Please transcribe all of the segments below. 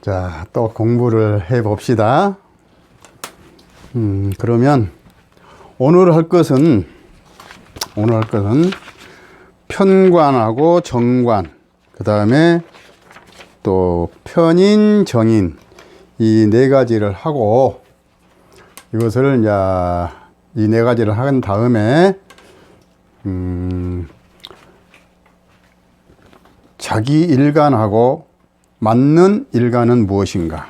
자, 또 공부를 해 봅시다. 그러면 오늘 할 것은 편관하고 정관, 그 다음에 또 편인, 정인, 이 네 가지를 하고, 이것을 이제 이 네 가지를 한 다음에 자기 일간하고 맞는 일간은 무엇인가?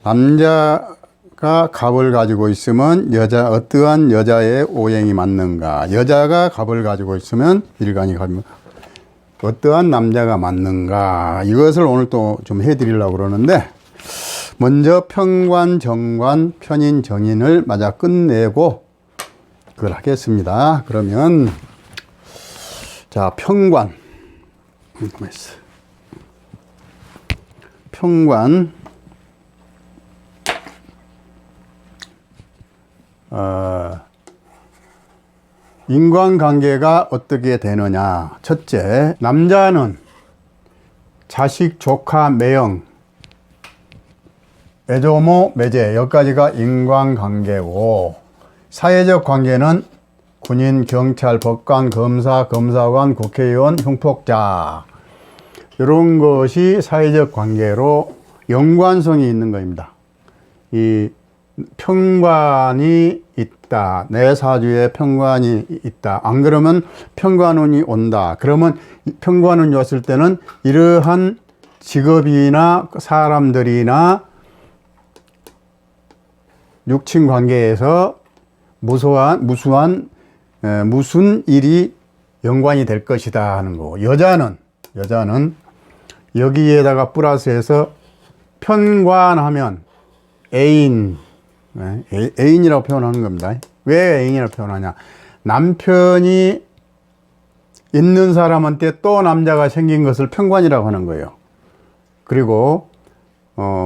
남자가 갑을 가지고 있으면 어떠한 여자의 오행이 맞는가? 여자가 갑을 가지고 있으면 일간이 어떠한 남자가 맞는가? 이것을 오늘 또 좀 해드리려고 그러는데, 먼저 편관, 정관, 편인, 정인을 맞아 끝내고 그걸 하겠습니다. 그러면 자, 편관. 편관, 인간관계가 어떻게 되느냐. 첫째, 남자는 자식, 조카, 매형, 애조모, 매제, 여기까지가 인간관계고, 사회적 관계는 군인, 경찰, 법관, 검사, 검사관, 국회의원, 흉폭자, 이런 것이 사회적 관계로 연관성이 있는 겁니다. 이 편관이 있다, 내 사주에 편관이 있다, 안 그러면 편관운이 온다. 그러면 편관운이 왔을 때는 이러한 직업이나 사람들이나 육친 관계에서 무슨 일이 연관이 될 것이다 하는 거고, 여자는 여기에다가 플러스해서 편관하면 애인이라고 표현하는 겁니다. 왜 애인이라고 표현하냐? 남편이 있는 사람한테 또 남자가 생긴 것을 편관이라고 하는 거예요. 그리고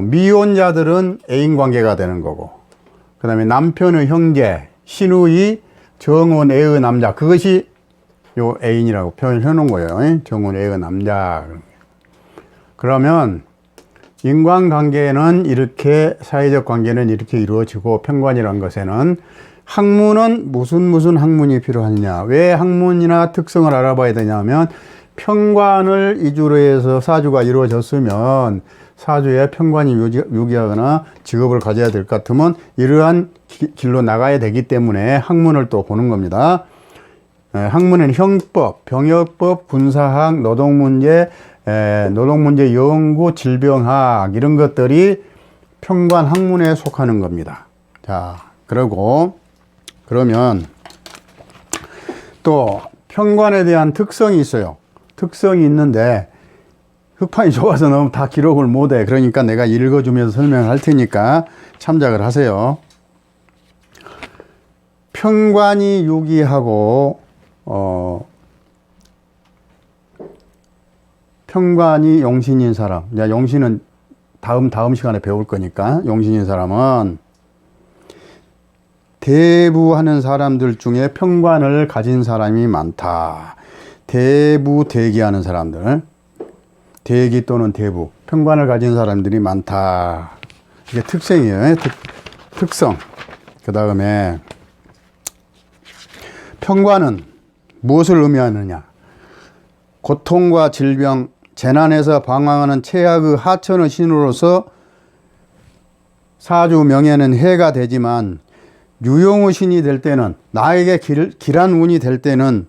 미혼자들은 애인 관계가 되는 거고, 그 다음에 남편의 형제, 시누이, 정혼, 애의 남자, 그것이 요 애인이라고 표현해 놓은 거예요. 정혼, 애의 남자. 그러면 인간관계는 이렇게, 사회적 관계는 이렇게 이루어지고, 편관이라는 것에는 학문은 무슨 학문이 필요하느냐. 왜 학문이나 특성을 알아봐야 되냐면, 편관을 이주로 해서 사주가 이루어졌으면 사주에 편관이 유기하거나 직업을 가져야 될 것 같으면 이러한 길로 나가야 되기 때문에 학문을 또 보는 겁니다. 학문은 형법, 병역법, 군사학, 노동문제 연구, 질병학, 이런 것들이 편관 학문에 속하는 겁니다. 자, 그러면 또 편관에 대한 특성이 있어요. 특성이 있는데 흑판이 좁아서 너무 다 기록을 못해. 그러니까 내가 읽어주면서 설명을 할 테니까 참작을 하세요. 편관이 유기하고 편관이 용신인 사람, 용신은 다음 시간에 배울 거니까, 용신인 사람은 대부하는 사람들 중에 편관을 가진 사람이 많다. 대기하는 사람들, 대기 또는 대부, 편관을 가진 사람들이 많다. 이게 특성이에요. 특성. 그 다음에 편관은 무엇을 의미하느냐? 고통과 질병, 재난에서 방황하는 최악의 하천의 신으로서 사주 명예는 해가 되지만, 유용의 신이 될 때는, 나에게 길한 운이 될 때는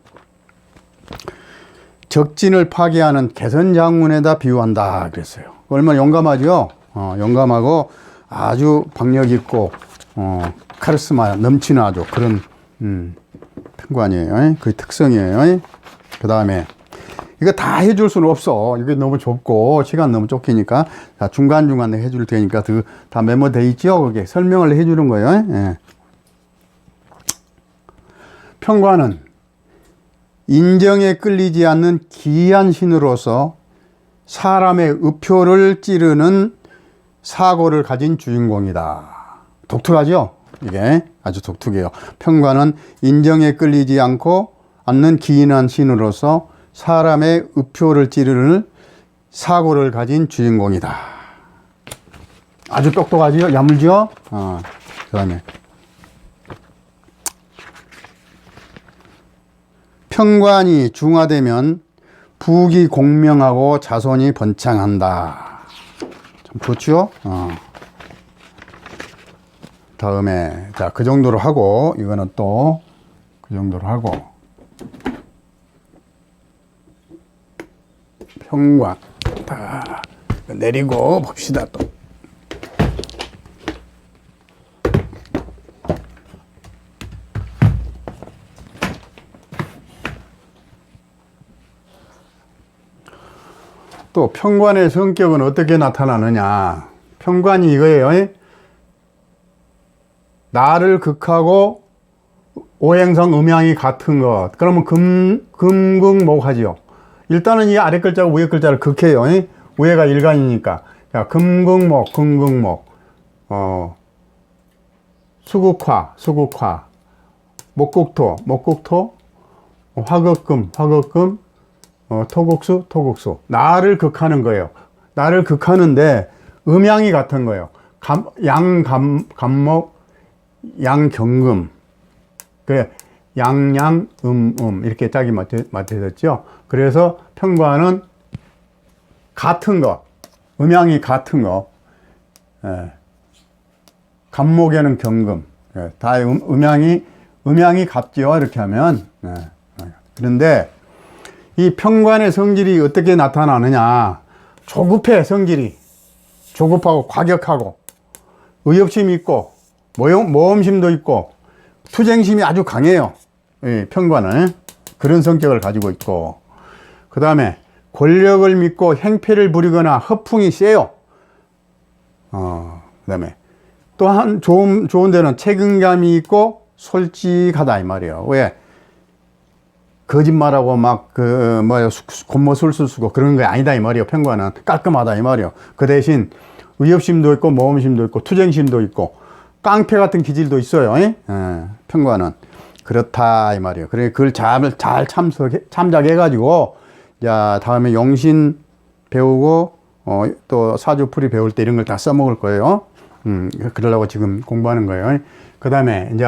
적진을 파괴하는 개선장운에다 비유한다 그랬어요. 얼마나 용감하죠? 용감하고 아주 박력 있고 카리스마 넘치는 아주 그런 편관이에요. 그 특성이에요. 그 다음에 이거 다 해줄 수는 없어. 이게 너무 좁고 시간 너무 쫓기니까 중간중간 해줄 테니까 다 메모돼 있죠. 그게 설명을 해주는 거예요. 예. 편관은 인정에 끌리지 않는 기이한 신으로서 사람의 의표를 찌르는 사고를 가진 주인공이다. 독특하죠? 이게 아주 독특해요. 편관은 인정에 끌리지 않는 기이한 신으로서 사람의 의표를 찌르는 사고를 가진 주인공이다. 아주 똑똑하지요? 야물죠? 그 다음에 평관이 중화되면 부귀 공명하고 자손이 번창한다. 참 좋죠? 다음에 자, 그 정도로 하고 이거는 또 그 정도로 하고 평관 다 내리고 봅시다. 또 또 평관의 성격은 어떻게 나타나느냐. 평관이 이거예요. 나를 극하고 오행성 음양이 같은 것. 그러면 금극목하지요. 일단은 이 아래 글자가 위에 글자를 극해요. 위에가 일간이니까. 자, 금극목, 금극목. 수극화, 수극화. 목극토, 목극토. 화극금, 화극금. 토국수, 토국수. 나를 극하는 거예요. 나를 극하는데 음양이 같은 거예요. 감목, 양경금. 그래, 양양, 이렇게 짝이 맞춰졌죠. 그래서 평관은 같은 거, 음양이 같은 거. 예. 감목에는 경금. 예. 다 음양이 같죠. 이렇게 하면. 예. 그런데 이 평관의 성질이 어떻게 나타나느냐. 조급해, 성질이. 조급하고 과격하고 의협심이 있고 모험심도 있고 투쟁심이 아주 강해요. 이 평관은 그런 성격을 가지고 있고, 그 다음에 권력을 믿고 행패를 부리거나 허풍이 세요. 그 다음에 또한 좋은 데는 책임감이 있고 솔직하다 이 말이에요. 왜? 거짓말하고 막 곤모술술 쓰고 그런 게 아니다 이 말이에요. 평관은 깔끔하다 이 말이에요. 그 대신 의협심도 있고 모험심도 있고 투쟁심도 있고 깡패 같은 기질도 있어요. 평관은 그렇다 이 말이에요. 그래 그걸 잘 참작해 가지고 자 다음에 용신 배우고 또 사주풀이 배울 때 이런 걸 다 써먹을 거예요. 그러려고 지금 공부하는 거예요. 그 다음에 이제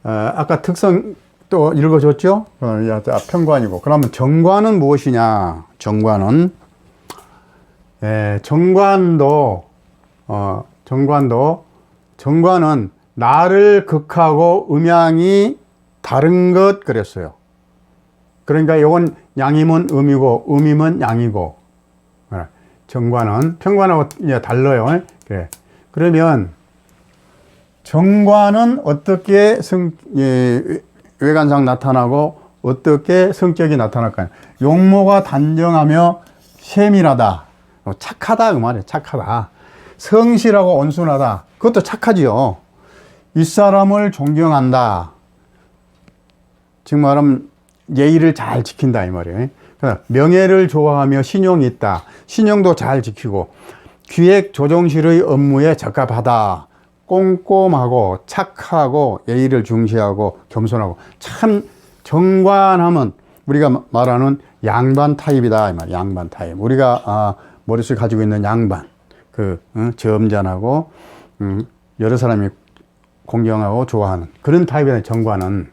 아까 특성 또 읽어줬죠? 평관이고. 그러면 정관은 무엇이냐? 정관은 정관은 나를 극하고 음양이 다른 것 그랬어요. 그러니까 이건 양이면 음이고 음이면 양이고. 정관은 평관하고 이제 달라요. 그래. 그러면 정관은 어떻게 외관상 나타나고 어떻게 성격이 나타날까요? 용모가 단정하며 세밀하다. 착하다 그 말이에요. 착하다. 성실하고 온순하다. 그것도 착하지요. 윗사람을 존경한다. 지금 말하면 예의를 잘 지킨다 이 말이에요. 명예를 좋아하며 신용이 있다. 신용도 잘 지키고 기획 조정실의 업무에 적합하다. 꼼꼼하고 착하고 예의를 중시하고 겸손하고 참 정관하면 우리가 말하는 양반 타입이다 이 말. 양반 타입. 우리가 머릿속에 가지고 있는 양반 점잖하고 여러 사람이 공경하고 좋아하는 그런 타입의 정관은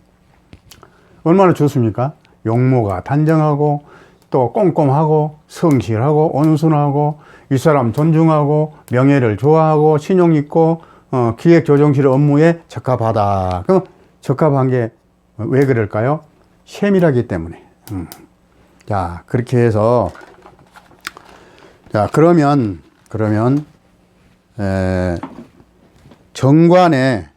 얼마나 좋습니까? 용모가 단정하고 또 꼼꼼하고 성실하고 온순하고 윗사람 존중하고 명예를 좋아하고 신용 있고 기획조정실 업무에 적합하다. 그럼 적합한 게 왜 그럴까요? 세밀하기 때문에. 자, 그렇게 해서 자, 그러면 정관에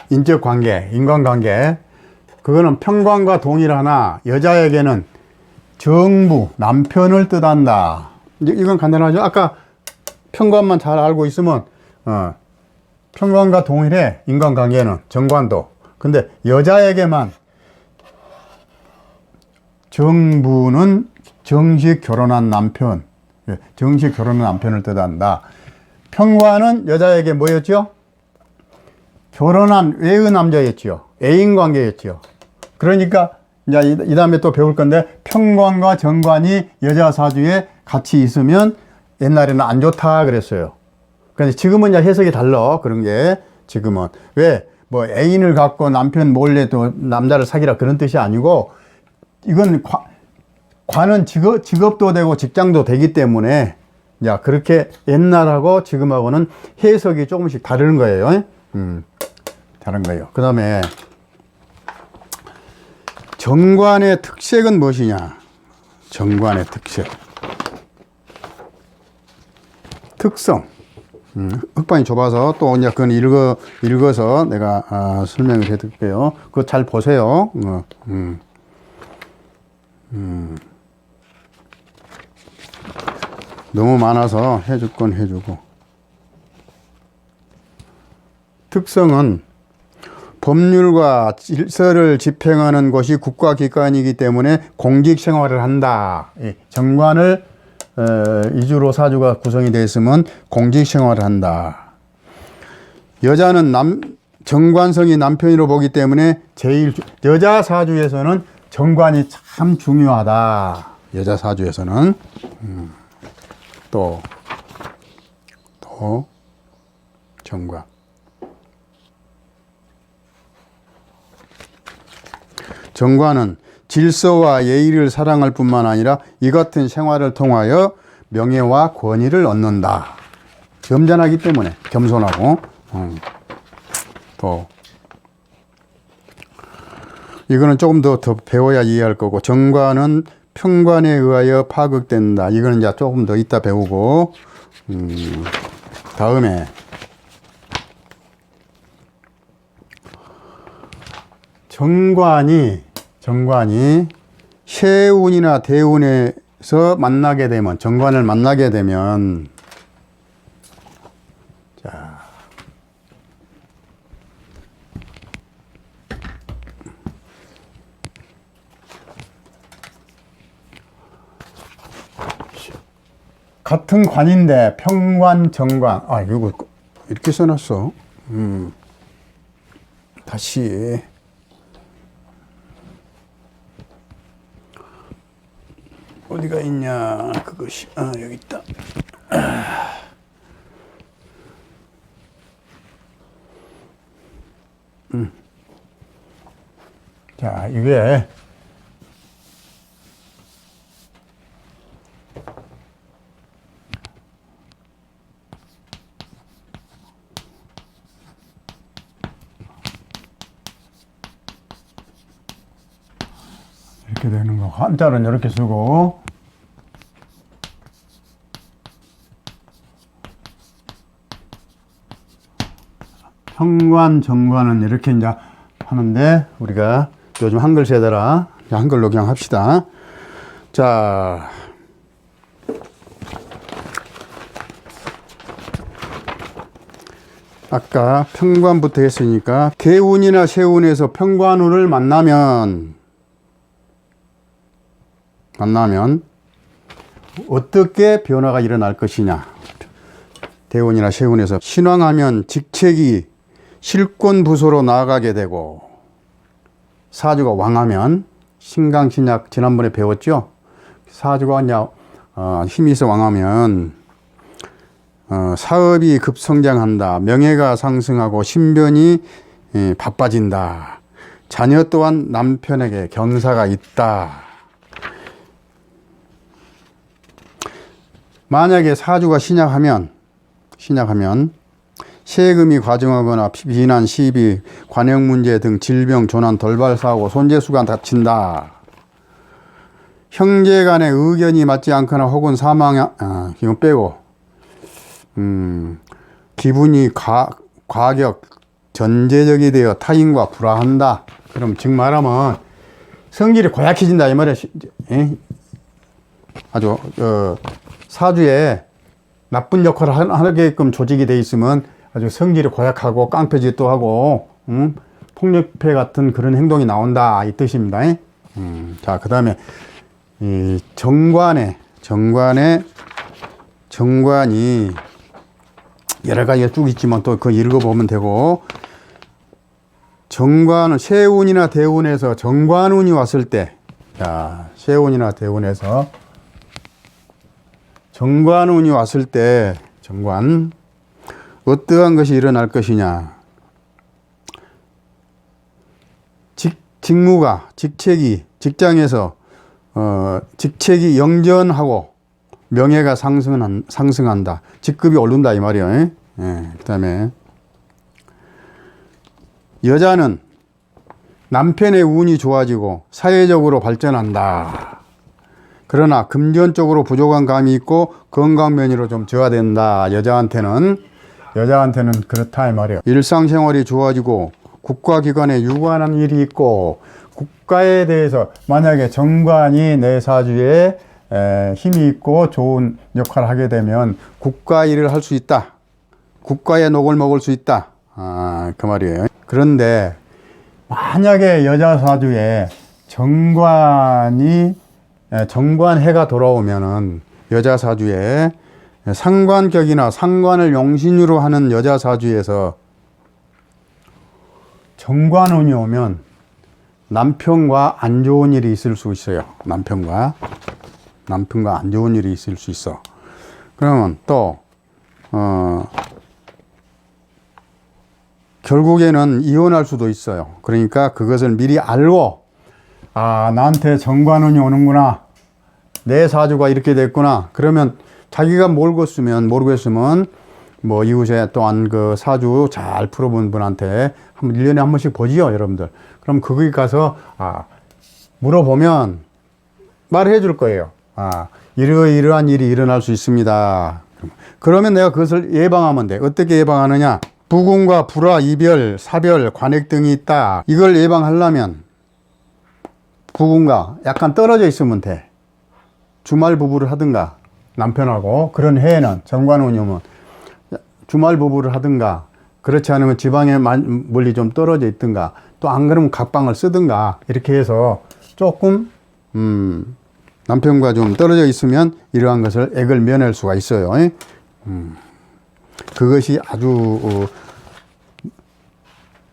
인적 관계, 인간관계 그거는 평관과 동일하나 여자에게는 정부, 남편을 뜻한다. 이건 간단하죠. 아까 평관만 잘 알고 있으면 평관과 동일해. 인간관계는 정관도. 근데 여자에게만 정부는 정식 결혼한 남편, 정식 결혼한 남편을 뜻한다. 평관은 여자에게 뭐였죠? 결혼한 외의 남자였죠. 애인 관계였죠. 그러니까 이제 이 다음에 또 배울 건데, 평관과 정관이 여자 사주에 같이 있으면 옛날에는 안 좋다 그랬어요. 근데 지금은 이제 해석이 달라. 그런 게 지금은 왜 뭐 애인을 갖고 남편 몰래 또 남자를 사귀라 그런 뜻이 아니고, 이건 관은 직업도 되고 직장도 되기 때문에, 야, 그렇게 옛날하고 지금하고는 해석이 조금씩 다른 거예요. 다른 거예요. 그 다음에 정관의 특색은 무엇이냐? 정관의 특성. 흑반이 좁아서 또 이제 그건 읽어서 내가 설명을 해 드릴게요. 그거 잘 보세요. 너무 많아서 해줄 건 해주고. 특성은 법률과 질서를 집행하는 곳이 국가기관이기 때문에 공직 생활을 한다. 정관을 이주로 사주가 구성이 되어 있으면 공직 생활을 한다. 여자는 정관성이 남편으로 보기 때문에 여자 사주에서는 정관이 참 중요하다. 여자 사주에서는. 또 정관. 정관은 질서와 예의를 사랑할 뿐만 아니라 이 같은 생활을 통하여 명예와 권위를 얻는다. 겸손하기 때문에 겸손하고. 또 이거는 조금 더 배워야 이해할 거고, 정관은 평관에 의하여 파극된다. 이거는 이제 조금 더 이따 배우고. 다음에 정관이 세운이나 대운에서 만나게 되면, 정관을 만나게 되면, 자, 같은 관인데 평관, 정관. 아, 이거 이렇게 써놨어. 다시. 어디가 있냐, 그것이. 여기 있다. 자, 이게 이렇게 되는 거. 한자는 이렇게 쓰고, 평관, 정관은 이렇게 이제 하는데, 우리가 요즘 한글 세대라 한글로 그냥 합시다. 자, 아까 평관부터 했으니까, 개운이나 세운에서 평관운을 만나면 어떻게 변화가 일어날 것이냐. 대운이나 세운에서 신왕하면 직책이 실권부서로 나아가게 되고, 사주가 왕하면 신강신약 지난번에 배웠죠. 사주가 이제 힘이 있어 왕하면 사업이 급성장한다. 명예가 상승하고 신변이 바빠진다. 자녀 또한 남편에게 경사가 있다. 만약에 사주가 신약하면 세금이 과중하거나 비난, 시비, 관역 문제 등 질병, 조난, 돌발 사고, 손재수가 다친다. 형제 간의 의견이 맞지 않거나 혹은 이거 빼고, 기분이 과격, 전제적이 되어 타인과 불화한다. 그럼 즉 말하면 성질이 고약해진다 이 말이야. 아주 사주에 나쁜 역할을 하게끔 조직이 돼 있으면 아주 성질이 고약하고 깡패짓도 하고 폭력배 같은 그런 행동이 나온다 이 뜻입니다. 자, 그 다음에 이 정관이 여러 가지가 쭉 있지만 또 그거 읽어보면 되고, 정관운, 세운이나 대운에서 정관운이 왔을 때, 자, 세운이나 대운에서 정관운이 왔을 때, 정관, 어떠한 것이 일어날 것이냐. 직무가, 직책이, 직장에서, 직책이 영전하고 명예가 상승한다. 직급이 오른다, 이 말이에요. 예, 그 다음에, 여자는 남편의 운이 좋아지고 사회적으로 발전한다. 그러나 금전적으로 부족한 감이 있고 건강 면으로 좀 저하된다. 여자한테는 그렇다 이 말이에요. 일상생활이 좋아지고 국가기관에 유관한 일이 있고 국가에 대해서 만약에 정관이 내 사주에 힘이 있고 좋은 역할을 하게 되면 국가 일을 할 수 있다. 국가의 녹을 먹을 수 있다. 그 말이에요. 그런데 만약에 여자 사주에 정관해가 돌아오면은 여자 사주에 상관격이나 상관을 용신으로 하는 여자 사주에서 정관운이 오면 남편과 안 좋은 일이 있을 수 있어요. 남편과 안 좋은 일이 있을 수 있어. 그러면 또 결국에는 이혼할 수도 있어요. 그러니까 그것을 미리 알고, 나한테 정관운이 오는구나. 내 사주가 이렇게 됐구나. 그러면 자기가 모르겠으면, 뭐, 이웃에 또한 그 사주 잘 풀어본 분한테 1년에 한 번씩 보지요, 여러분들. 그럼 거기 가서, 물어보면 말해 줄 거예요. 이러이러한 일이 일어날 수 있습니다. 그러면 내가 그것을 예방하면 돼. 어떻게 예방하느냐? 부궁과 불화, 이별, 사별, 관액 등이 있다. 이걸 예방하려면 부궁과 약간 떨어져 있으면 돼. 주말 부부를 하든가 남편하고 그런 해에는 정관운이 오면 주말 부부를 하든가 그렇지 않으면 지방에 멀리 좀 떨어져 있든가 또 안 그러면 각방을 쓰든가 이렇게 해서 조금 남편과 좀 떨어져 있으면 이러한 것을 액을 면할 수가 있어요. 그것이 아주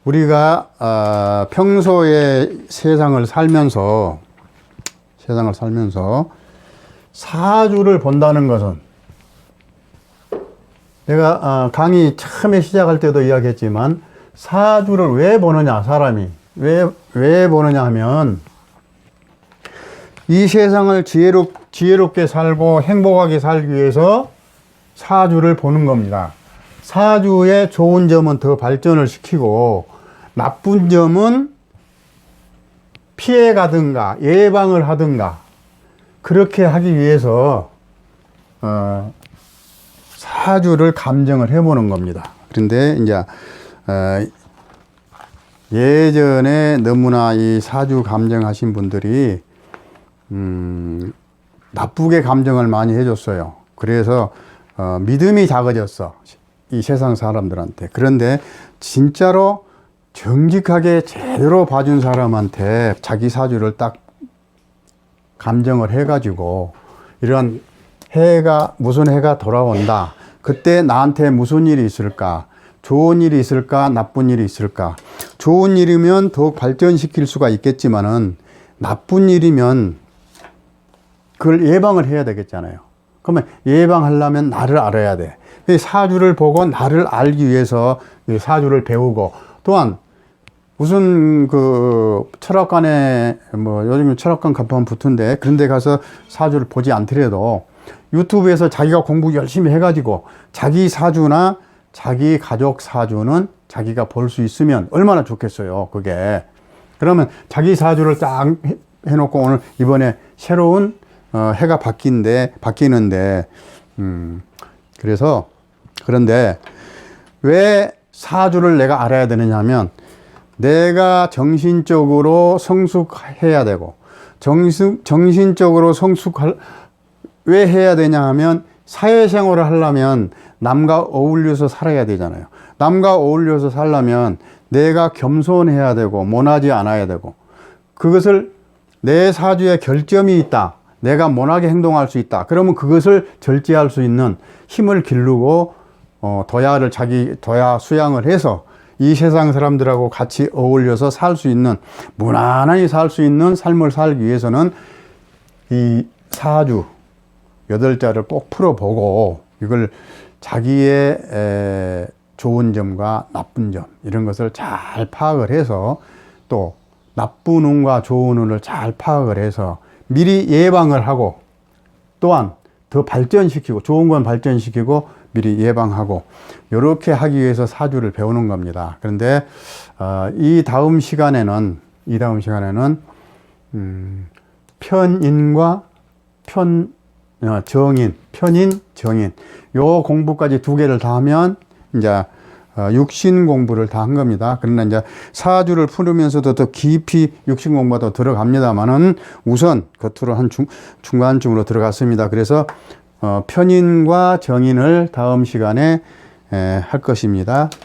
우리가 평소에 세상을 살면서 사주를 본다는 것은 내가 강의 처음에 시작할 때도 이야기했지만 사주를 왜 보느냐, 사람이 왜 보느냐 하면 이 세상을 지혜롭게 살고 행복하게 살기 위해서 사주를 보는 겁니다. 사주의 좋은 점은 더 발전을 시키고 나쁜 점은 피해가든가 예방을 하든가 그렇게 하기 위해서 사주를 감정을 해보는 겁니다. 그런데 이제 예전에 너무나 이 사주 감정하신 분들이 나쁘게 감정을 많이 해줬어요. 그래서 믿음이 작아졌어. 이 세상 사람들한테. 그런데 진짜로 정직하게 제대로 봐준 사람한테 자기 사주를 딱 감정을 해가지고 이런 무슨 해가 돌아온다. 그때 나한테 무슨 일이 있을까? 좋은 일이 있을까? 나쁜 일이 있을까? 좋은 일이면 더욱 발전시킬 수가 있겠지만은 나쁜 일이면 그걸 예방을 해야 되겠잖아요. 그러면 예방하려면 나를 알아야 돼. 사주를 보고 나를 알기 위해서 사주를 배우고 또한 무슨 그 철학관에 뭐 요즘 철학관 간판 붙은데 그런 데 가서 사주를 보지 않더라도 유튜브에서 자기가 공부 열심히 해가지고 자기 사주나 자기 가족 사주는 자기가 볼 수 있으면 얼마나 좋겠어요, 그게. 그러면 자기 사주를 딱 해놓고 오늘 이번에 새로운 해가 바뀌는데, 그런데 왜 사주를 내가 알아야 되느냐 하면 내가 정신적으로 성숙해야 되고, 정신적으로 왜 해야 되냐 하면 사회생활을 하려면 남과 어울려서 살아야 되잖아요. 남과 어울려서 살려면 내가 겸손해야 되고, 모나지 않아야 되고, 그것을 내 사주에 결점이 있다. 내가 모나게 행동할 수 있다. 그러면 그것을 절제할 수 있는 힘을 기르고 도야 수양을 해서 이 세상 사람들하고 같이 어울려서 살 수 있는, 무난하게 살 수 있는 삶을 살기 위해서는 이 사주 8자를 꼭 풀어보고 이걸 자기의 좋은 점과 나쁜 점 이런 것을 잘 파악을 해서 또 나쁜 운과 좋은 운을 잘 파악을 해서 미리 예방을 하고 또한 더 발전시키고 좋은 건 발전시키고 미리 예방하고 이렇게 하기 위해서 사주를 배우는 겁니다. 그런데 이 다음 시간에는 편인과 정인, 편인, 정인 요 공부까지 2개를 다 하면 이제 육신 공부를 다 한 겁니다. 그러나 이제 사주를 풀으면서도 더 깊이 육신 공부가 더 들어갑니다만은 우선 겉으로 한 중간쯤으로 들어갔습니다. 그래서 편인과 정인을 다음 시간에 할 것입니다.